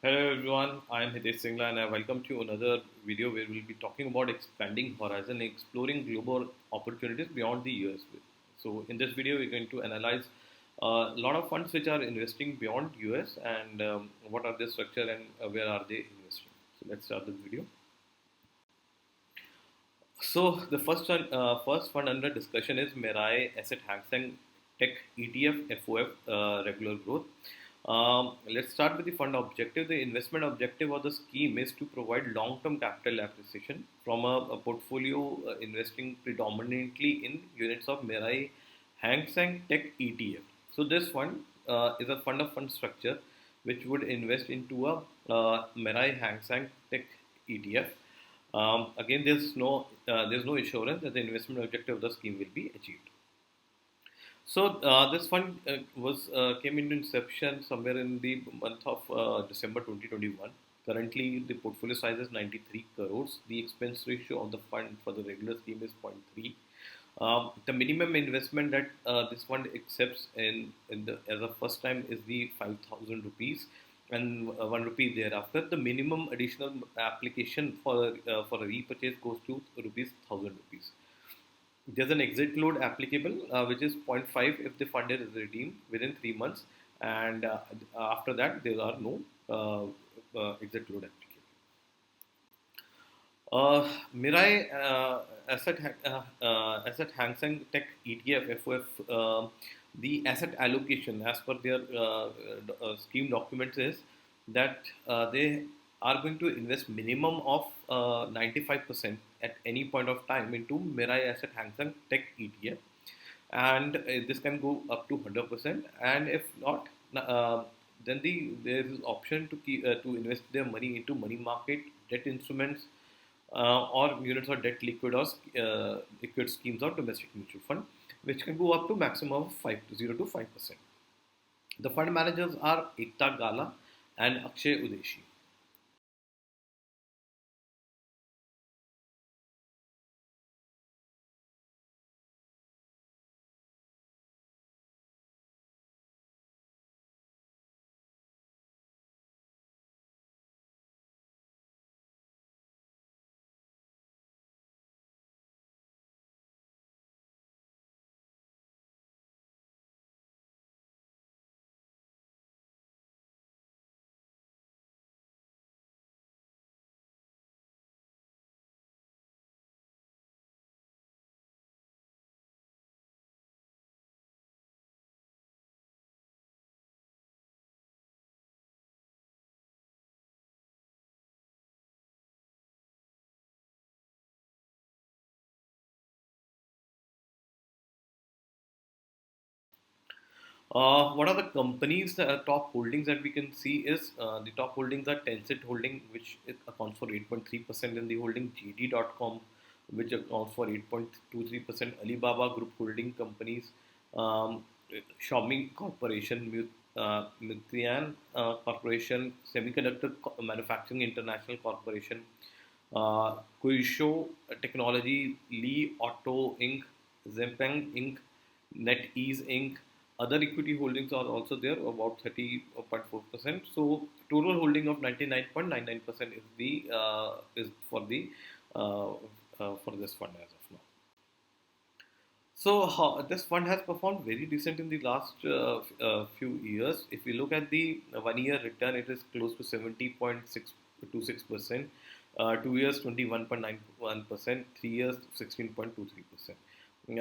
Hello everyone, I am Hitesh Singla and I welcome to another video where we'll be talking about expanding horizon, exploring global opportunities beyond the US. So in this video, we're going to analyze a lot of funds which are investing beyond US and what are their structure and where are they investing. So let's start this video. So the first fund under discussion is Mirai Asset Hang Seng Tech ETF FOF regular growth. Let's start with the fund objective. The investment objective of the scheme is to provide long-term capital appreciation from a portfolio investing predominantly in units of Mirai Hang Seng Tech ETF. So this fund is a fund of fund structure which would invest into a Mirai Hang Seng Tech ETF. Again, there's no assurance that the investment objective of the scheme will be achieved. So this fund was came into inception somewhere in the month of December 2021. Currently, the portfolio size is 93 crores. The expense ratio of the fund for the regular scheme is 0.3. The minimum investment that this fund accepts as a first time is the 5,000 rupees and 1 rupee thereafter. The minimum additional application for a repurchase goes to rupees 1,000 rupees. There's an exit load applicable, which is zero point 0.5 if the fund is redeemed within 3 months, and after that there are no exit load applicable. Mirai Asset Hang Seng Tech ETF FOF, the asset allocation as per their scheme documents is that they are going to invest minimum of 95% at any point of time into Mirai Asset Hang Seng Tech ETF, and this can go up to 100%. And if not, then there is option to to invest their money into money market debt instruments or units or debt liquid or liquid schemes or domestic mutual fund, which can go up to maximum of 0 to 5%. The fund managers are Ekta Gala and Akshay Udeshi. What are the companies, the top holdings that we can see is the top holdings are Tencent Holding, which accounts for 8.3% in the holding, JD.com, which accounts for 8.23%, Alibaba Group Holding Companies, Xiaomi Corporation, Mithrian Corporation, Semiconductor Manufacturing International Corporation, Kuisho Technology, Li Auto Inc., Zempeng Inc., NetEase Inc. Other equity holdings are also there, about 30.4%. So total holding of 99.99% is the is uh, for this fund as of now. So this fund has performed very decent in the last few years. If you look at the 1 year return, it is close to 70.626%. 2 years 21.91%, 3 years 16.23%.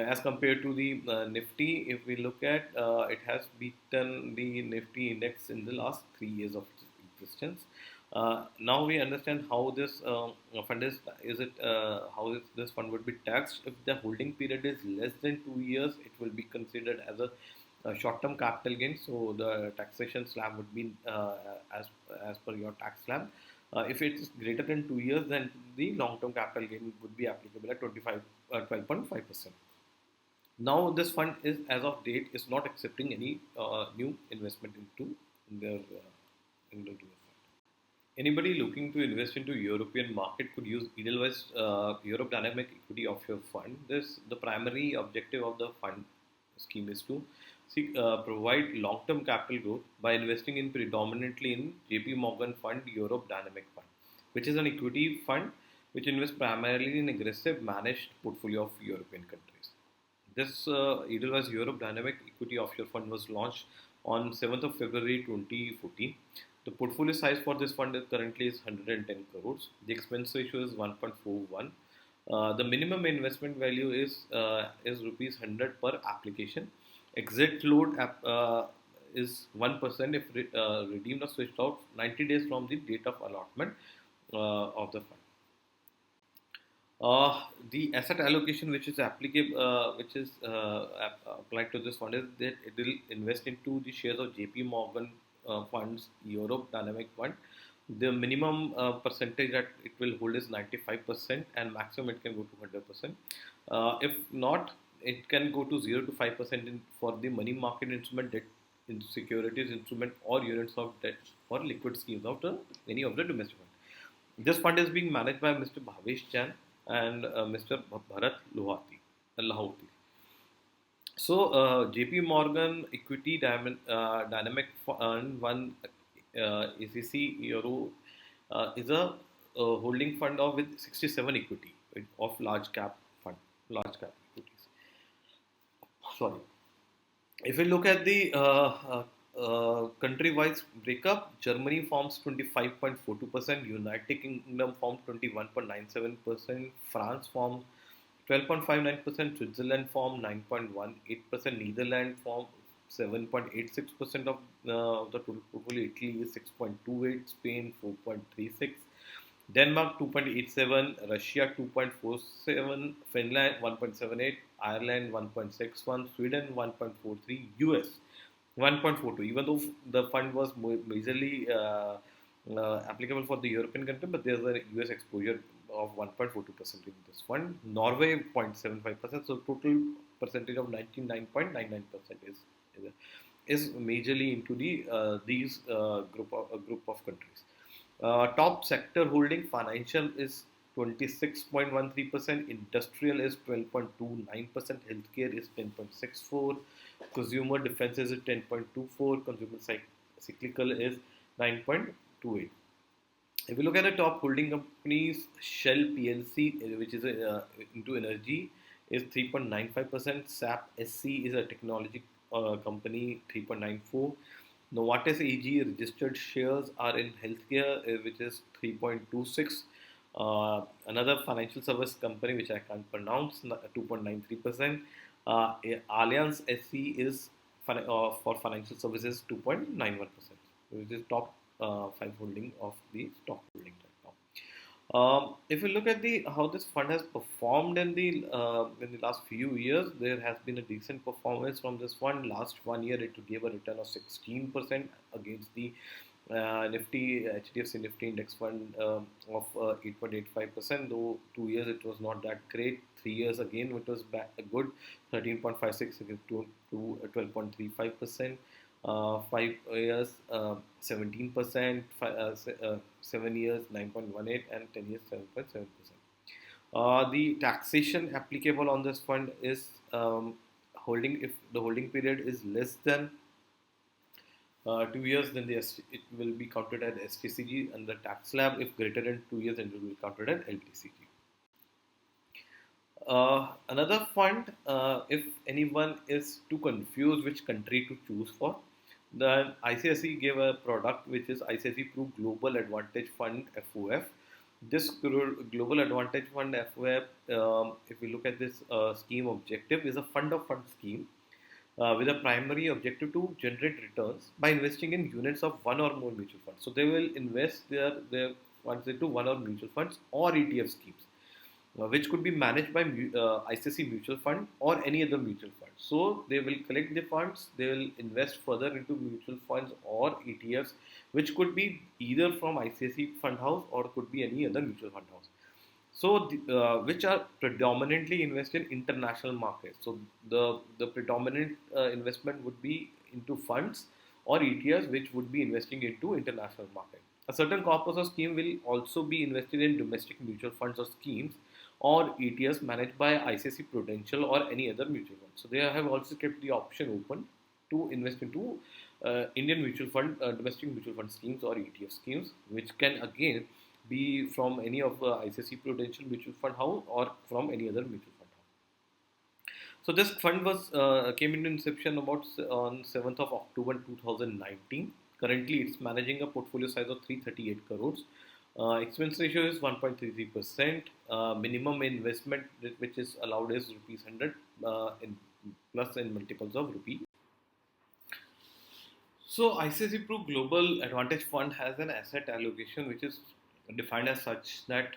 As compared to the Nifty, if we look at, it has beaten the Nifty index in the last 3 years of existence. Now we understand how this fund is it how this fund would be taxed. If the holding period is less than 2 years, it will be considered as a short-term capital gain. So the taxation slab would be as per your tax slab. If it is greater than 2 years, then the long-term capital gain would be applicable at 12.5%. Now this fund is, as of date, is not accepting any new investment into their fund. Anybody looking to invest into European market could use Edelweiss Europe Dynamic Equity of your fund. This the primary objective of the fund scheme is to provide long-term capital growth by investing in predominantly in JP Morgan Fund Europe Dynamic Fund, which is an equity fund which invests primarily in aggressive managed portfolio of European countries. This Edelweiss Europe Dynamic Equity Offshore Fund was launched on 7th of February 2014. The portfolio size for this fund is currently is 110 crores. The expense ratio is 1.41. The minimum investment value is rupees 100 per application. Exit load is 1% if redeemed or switched out 90 days from the date of allotment of the fund. The asset allocation which is applicable, applied to this fund is that it will invest into the shares of JP Morgan funds, Europe Dynamic Fund. The minimum percentage that it will hold is 95%, and maximum it can go to 100%. If not, it can go to 0 to 5% for the money market instrument, debt in securities instrument, or units of debt or liquid schemes of any of the domestic fund. This fund is being managed by Mr. Bhavesh Chan and Mr. Bharat Lahoti. So, JP Morgan Equity Dynamic Fund 1 ACC Euro is a holding fund of with 67 equity of large cap equities. Sorry. If we look at the country-wise breakup, Germany forms 25.42%, United Kingdom forms 21.97%, France forms 12.59%, Switzerland forms 9.18%, Netherlands forms 7.86% of the total portfolio, Italy is 6.28, Spain 4.36, Denmark 2.87, Russia 2.47, Finland 1.78, Ireland 1.61, Sweden 1.43, US 1.42. Even though the fund was majorly applicable for the European country, but there's a US exposure of 1.42% in this fund. Norway 0.75%. So total percentage of 99.99% is majorly into these group of countries. Top sector holding: financial is 26.13%, industrial is 12.29%, healthcare is 10.64%, consumer defense is 10.24%, consumer cyclical is 9.28%. If you look at the top holding companies, Shell PLC, which is into energy, is 3.95%. SAP SC is a technology company, 3.94%. Novartis AG registered shares are in healthcare, which is 3.26%. Another financial service company, which I can't pronounce, 2.93%. Allianz SC is for financial services 2.91%, which is top 5 holding of the stock holding right now. If you look at how this fund has performed in the last few years, there has been a decent performance from this fund. Last 1 year, it gave a return of 16% against the Nifty HDFC Nifty Index Fund of 8.85%. Though 2 years it was not that great. 3 years again it was good, 13.56 against to 12.35%. 5 years 17%, 7 years 9.18%, and 10 years 7.7%. The taxation applicable on this fund is if the holding period is less than 2 years, then it will be counted as STCG, and the tax slab, if greater than 2 years, then it will be counted as LTCG. Another fund, if anyone is too confused which country to choose for, then ICICI gave a product which is ICICI Pru Global Advantage Fund FOF. This Global Advantage Fund FOF, if we look at this scheme objective, is a fund of fund scheme with a primary objective to generate returns by investing in units of one or more mutual funds. So they will invest their funds into one or mutual funds or ETF schemes, which could be managed by ICICI Mutual Fund or any other mutual fund. So they will collect the funds, they will invest further into mutual funds or ETFs, which could be either from ICICI Fund House or could be any other mutual fund house. So which are predominantly invest in international markets. So the predominant investment would be into funds or ETFs, which would be investing into international market. A certain corpus or scheme will also be invested in domestic mutual funds or schemes or ETFs managed by ICICI Prudential or any other mutual fund. So they have also kept the option open to invest into Indian mutual fund, domestic mutual fund schemes or ETF schemes, which can again be from any of the ICICI Prudential Mutual Fund House or from any other mutual fund house. So this fund was came into inception about on 7th of October 2019. Currently, it's managing a portfolio size of 338 crores. Expense ratio is 1.33%. Minimum investment which is allowed is rupees 100 in plus in multiples of rupee. So ICICI Pru Global Advantage Fund has an asset allocation which is defined as such that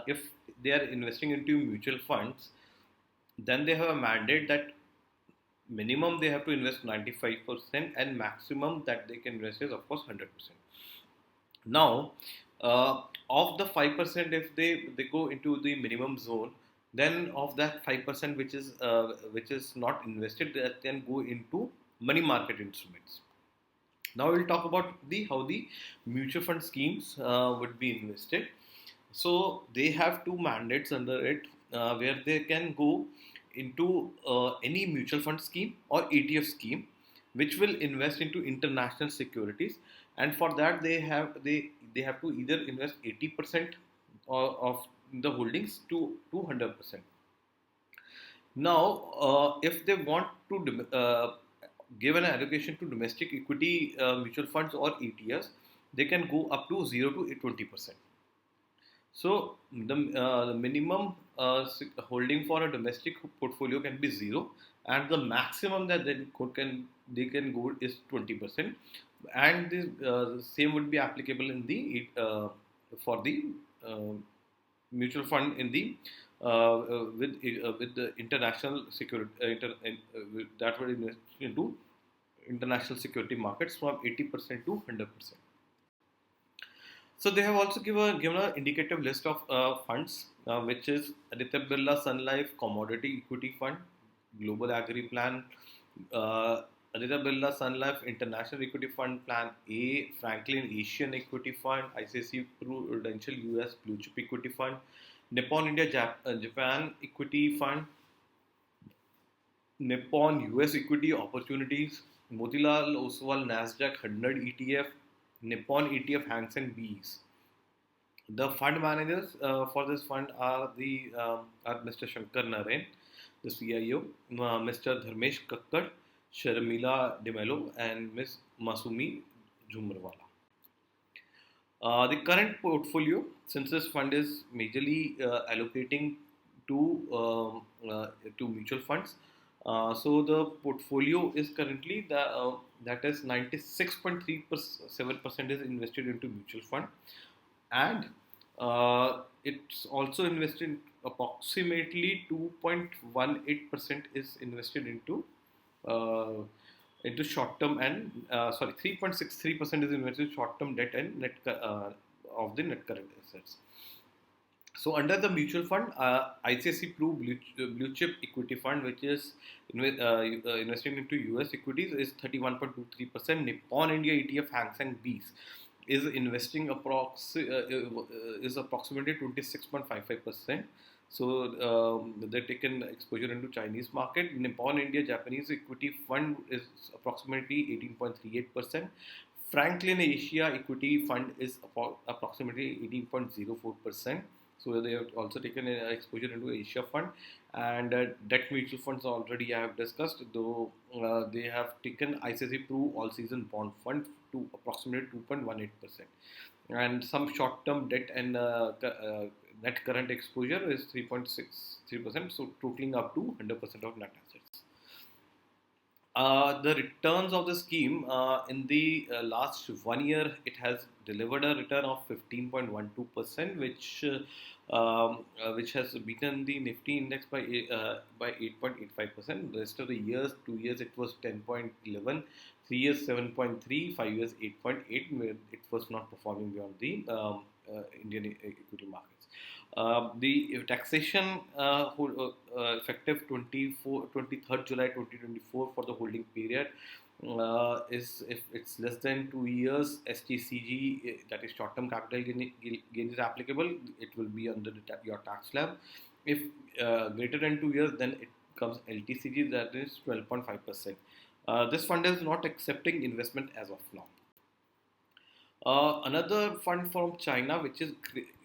if they are investing into mutual funds, then they have a mandate that minimum they have to invest 95% and maximum that they can invest is of course 100%. Now, of the 5%, if they go into the minimum zone, then of that 5% which is not invested, that can go into money market instruments. Now we'll talk about the how the mutual fund schemes would be invested. So they have two mandates under it where they can go into any mutual fund scheme or ETF scheme, which will invest into international securities, and for that they have to either invest 80% of the holdings to 100%. Now, if they want to give an allocation to domestic equity mutual funds or ETFs, they can go up to 0 to 20%. So the minimum holding for a domestic portfolio can be 0, and the maximum that they can go is 20%, and the same would be applicable in the for the uh, mutual fund in the with the international security that would invest into international security markets from 80% to 100%. So they have also given an indicative list of funds, which is Aditya Birla Sun Life Commodity Equity Fund, Global Agri Plan, Aditya Birla Sun Life International Equity Fund Plan A, Franklin Asian Equity Fund, ICICI Prudential US Blue Chip Equity Fund, Nippon India Japan Equity Fund, Nippon US Equity Opportunities, Motilal Oswal Nasdaq 100 ETF, Nippon ETF Hang Seng Bees. The fund managers for this fund are Mr. Shankar Narain, the CIO, Mr. Dharmesh Kakkad, Sharmila Demelo, and Ms. Masumi Jumrwala. The current portfolio, since this fund is majorly allocating to mutual funds, so the portfolio is currently that is 96.37% is invested into mutual fund, and it's also invested approximately 2.18% is invested into short term and 3.63% is invested in short term debt and net of the net current assets. So under the mutual fund, ICICI Pru Blue Chip Equity Fund, which is investing into US equities, is 31.23%. Nippon India ETF Hang Seng Bees is investing is approximately 26.55%. So they're taken exposure into Chinese market. Nippon India Japanese Equity Fund is approximately 18.38%. Franklin Asia Equity Fund is approximately 18.04%. So they have also taken exposure into Asia Fund, and debt mutual funds already I have discussed. Though they have taken ICICI Pru All Season Bond Fund to approximately 2.18%, and some short-term debt and net current exposure is 3.63%. So totaling up to 100% of net assets. The returns of the scheme in the last 1 year, it has delivered a return of 15.12%, which has beaten the Nifty index by 8.85%. The rest of the years, 2 years, it was 10.11, 3 years 7.3, 5 years 8.8, where it was not performing beyond the Indian equity markets. The taxation effective 23rd July 2024 for the holding period is, if it's less than 2 years, STCG, that is short-term capital gain is applicable. It will be under your tax slab. If greater than 2 years, then it comes LTCG, that is 12.5%. This fund is not accepting investment as of now. Another fund from China, which is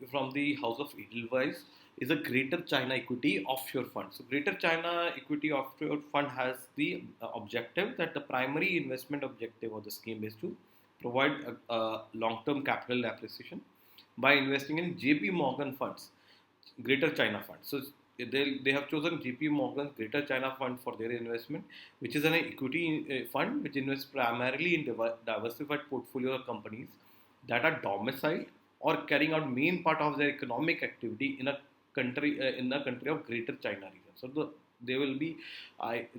from the House of Edelweiss, is a Greater China Equity Offshore Fund. So, Greater China Equity Offshore Fund has the objective that the primary investment objective of the scheme is to provide a long-term capital appreciation by investing in JP Morgan funds, Greater China Fund. So, they have chosen JP Morgan Greater China Fund for their investment, which is an equity fund which invests primarily in diversified portfolio of companies that are domiciled or carrying out main part of their economic activity in the country of Greater China region. So they will be,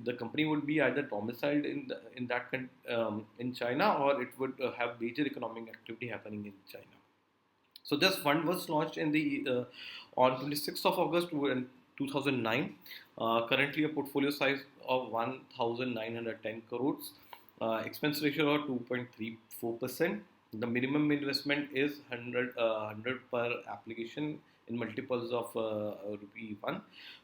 the company would be either domiciled in China, or it would have major economic activity happening in China. So this fund was launched in the on 26th of August 2009. Currently a portfolio size of 1,910 crores. Expense ratio of 2.34%. The minimum investment is 100 per application in multiples of rupee 1.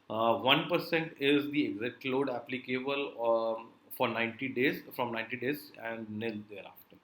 1% is the exit load applicable for 90 days, from 90 days and nil thereafter.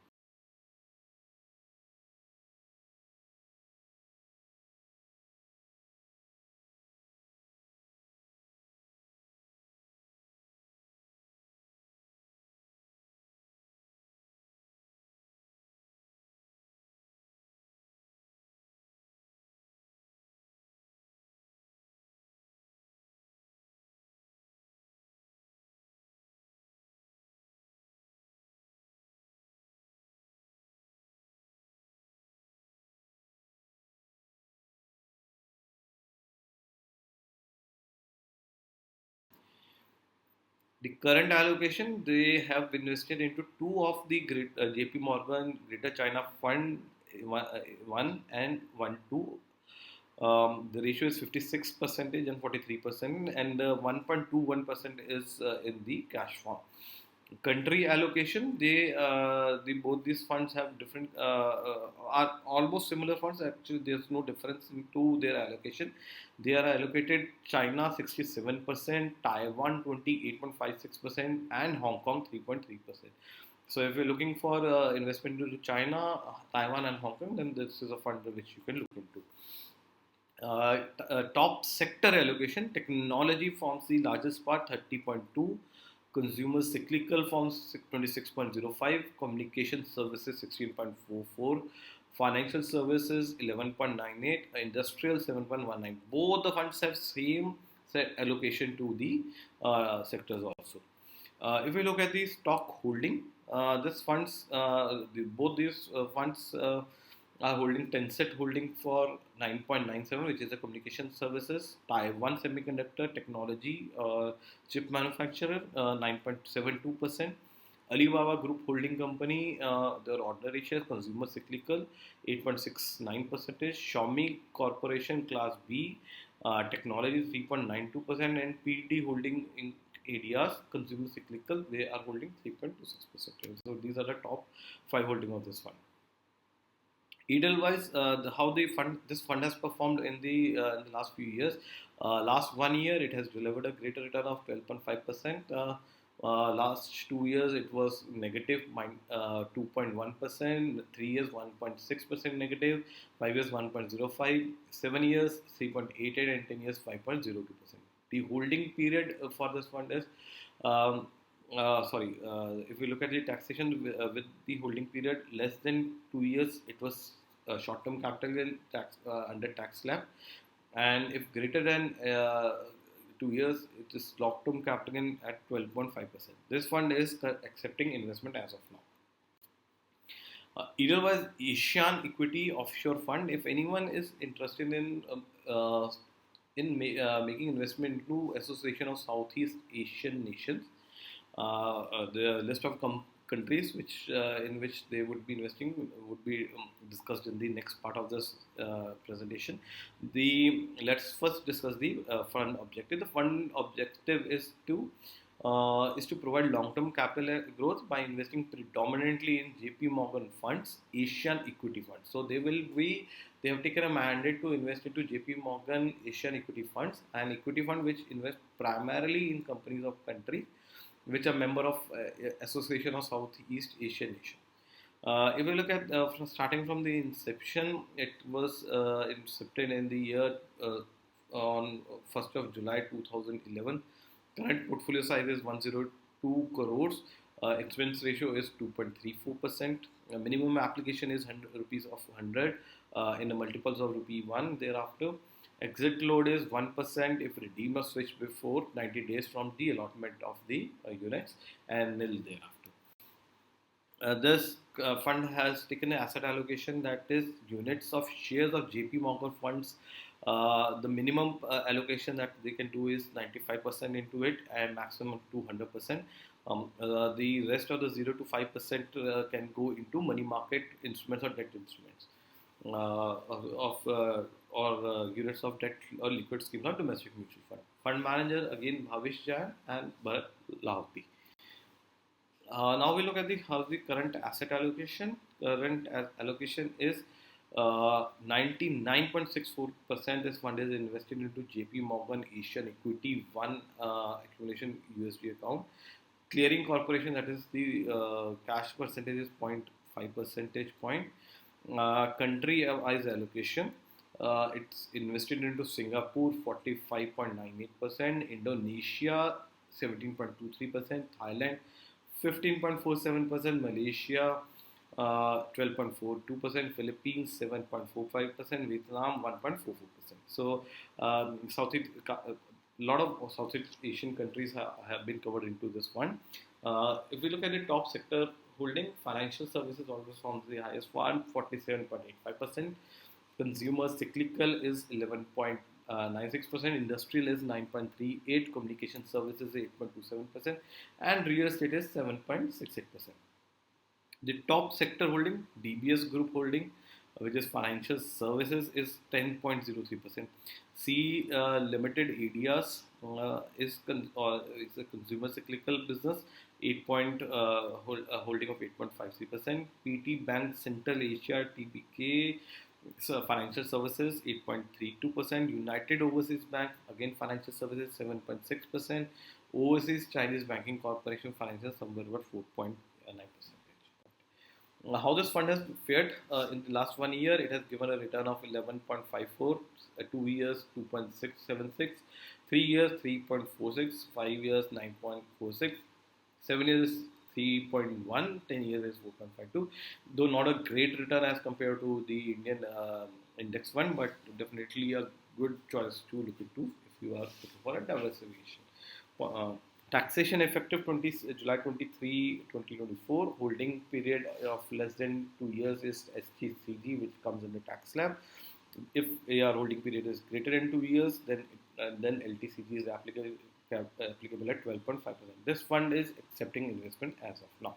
The current allocation, they have invested into two of the JP Morgan Greater China Fund, one and one two. The ratio is 56 percentage and 43%, and 1.21% is in the cash form. Country allocation, the both these funds have different, are almost similar funds. Actually, there's no difference into their allocation. They are allocated China 67%, Taiwan 28.56%, and Hong Kong 3.3%. So if you're looking for investment into China, Taiwan, and Hong Kong, then this is a fund which you can look into. Top sector allocation, technology forms the largest part, 30.2. Consumer cyclical forms 26.05. Communication services 16.44. Financial services 11.98. Industrial 7.19. Both the funds have same set allocation to the sectors also. If we look at the stock holding, this funds, both these funds are holding Tencent holding for 9.97, which is a communication services. Taiwan Semiconductor Technology chip manufacturer, 9.72%. Alibaba Group Holding Company, their ordinary shares, consumer cyclical, 8.69%. Xiaomi Corporation Class B, technology 3.92%, and PD Holding in areas, consumer cyclical, they are holding 3.26%. So these are the top five holding of this fund. Edelweiss, how this fund has performed in the last few years. Last 1 year, it has delivered a greater return of 12.5%. Last 2 years, it was negative 2.1%. 3 years, 1.6% negative. 5 years, 1.05. 7 years, 3.88, and 10 years, 5.02%. The holding period for this fund is if we look at the taxation with the holding period less than 2 years, it was short-term capital gain tax under tax slab, and if greater than 2 years, it is long-term capital gain at 12.5%. This fund is accepting investment as of now. Edelweiss Asian Equity Offshore Fund. If anyone is interested in making investment into Association of Southeast Asian Nations, the list of countries in which they would be investing would be discussed in the next part of this presentation. Let's first discuss the fund objective. The fund objective is to provide long-term capital growth by investing predominantly in JP Morgan funds, Asian equity funds. So they have taken a mandate to invest into JP Morgan Asian equity funds, an equity fund which invests primarily in companies of countries which are member of Association of Southeast Asian Nation. If we look at starting from the inception, it was incepted in the year on 1st of July 2011. Current portfolio size is 102 crores. Expense ratio is 2.34%. Minimum application is 100 rupees of 100 in the multiples of rupee 1 thereafter. Exit load is 1% if redeem or switch before 90 days from the allotment of the units, and nil thereafter. This fund has taken an asset allocation, that is units of shares of JP Morgan funds. The minimum allocation that they can do is 95% into it and maximum 200%. The rest of the 0 to 5% can go into money market instruments or debt instruments or units of debt or liquid schemes or domestic mutual fund. Fund manager again Bhavish Jain and Bharat Lahoti. Now we look at the how's the current asset allocation. Current allocation is 99.64%. This fund is invested into JP Morgan Asian Equity One accumulation USD account. Clearing corporation, that is the cash percentage is 0.5 percentage point. Country wise allocation. It's invested into Singapore 45.98%, Indonesia 17.23%, Thailand 15.47%, Malaysia 12.42%, Philippines 7.45%, Vietnam 1.44%. So, a lot of Southeast Asian countries have been covered into this fund. If we look at the top sector holding, financial services always forms the highest one, 47.85%. Consumer cyclical is 11.96%, industrial is 9.38%, communication services 8.27%, and real estate is 7.68%. The top sector holding, DBS Group holding, which is financial services, is 10.03%. C Limited ADS is a consumer cyclical business, holding of 8.53%. PT Bank Central Asia TBK, so financial services 8.32%. United Overseas Bank, again financial services 7.6%. Overseas Chinese Banking Corporation financial somewhere about 4.9%. How this fund has fared in the last 1 year, it has given a return of 11.54, 2 years 2.676, 3 years 3.46, 5 years 9.46, 7 years 3.1, 10 years is 4.52. Though not a great return as compared to the Indian index fund, but definitely a good choice to look into if you are looking for a diversification. Taxation effective July 23, 2024. Holding period of less than 2 years is ST3G, which comes under tax slab. If AR holding period is greater than 2 years, then LTCG is applicable at 12.5%. This fund is accepting investment as of now.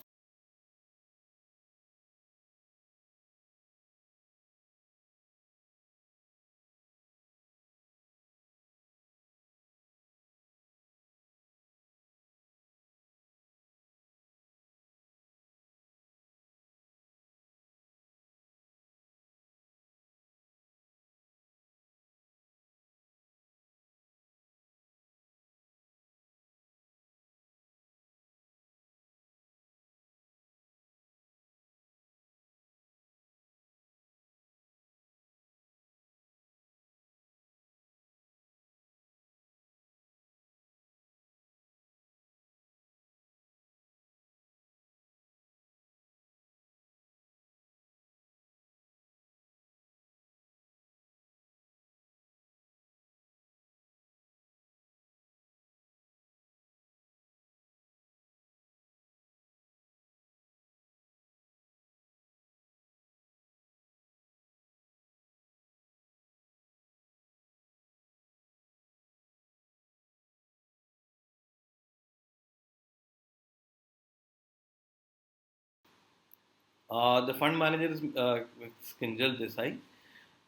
The fund manager is Skinjal Desai.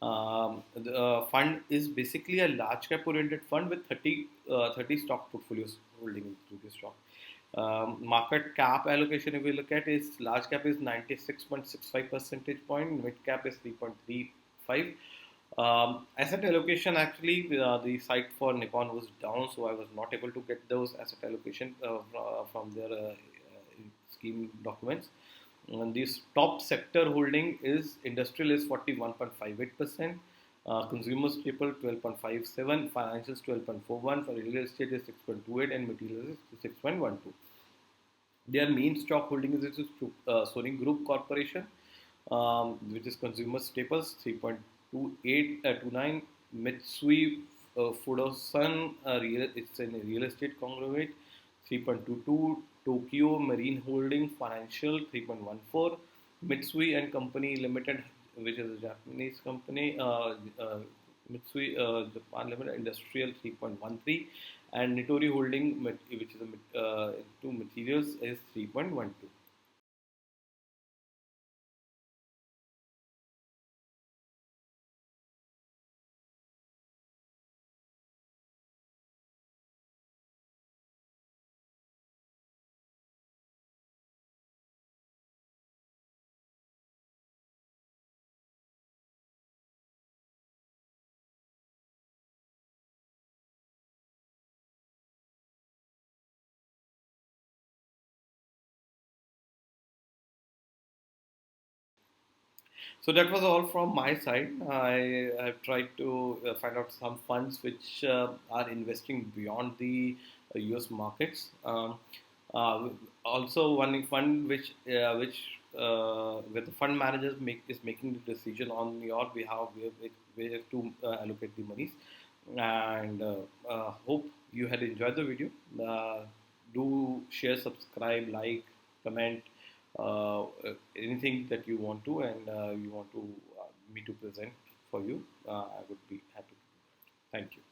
The fund is basically a large cap oriented fund with 30 stock portfolios holding into the stock. Market cap allocation, if we look at, is large cap is 96.65 percentage point, mid cap is 3.35, Asset allocation, actually, the site for Nikon was down, so I was not able to get those asset allocation from their scheme documents. And this top sector holding is industrial is 41.58%, consumer staple 12.57, financials 12.41, for real estate is 6.28, and materials is 6.12. Their main stock holding is Sony Group Corporation, which is consumer staples 3.2829, Mitsui Fudosan, it's a real estate conglomerate 3.22, Tokyo Marine Holding Financial 3.14, Mitsui and Company Limited, which is a Japanese company, Mitsui Japan Limited Industrial 3.13, and Nitori Holding, which is two materials, is 3.12. So that was all from my side. I have tried to find out some funds which are investing beyond the U.S. markets. Uh, Also, one fund where the fund managers is making the decision on your behalf where to allocate the monies. And hope you had enjoyed the video. Do share, subscribe, like, comment, anything that you want to, and you want to me to present for you. I would be happy. Thank you.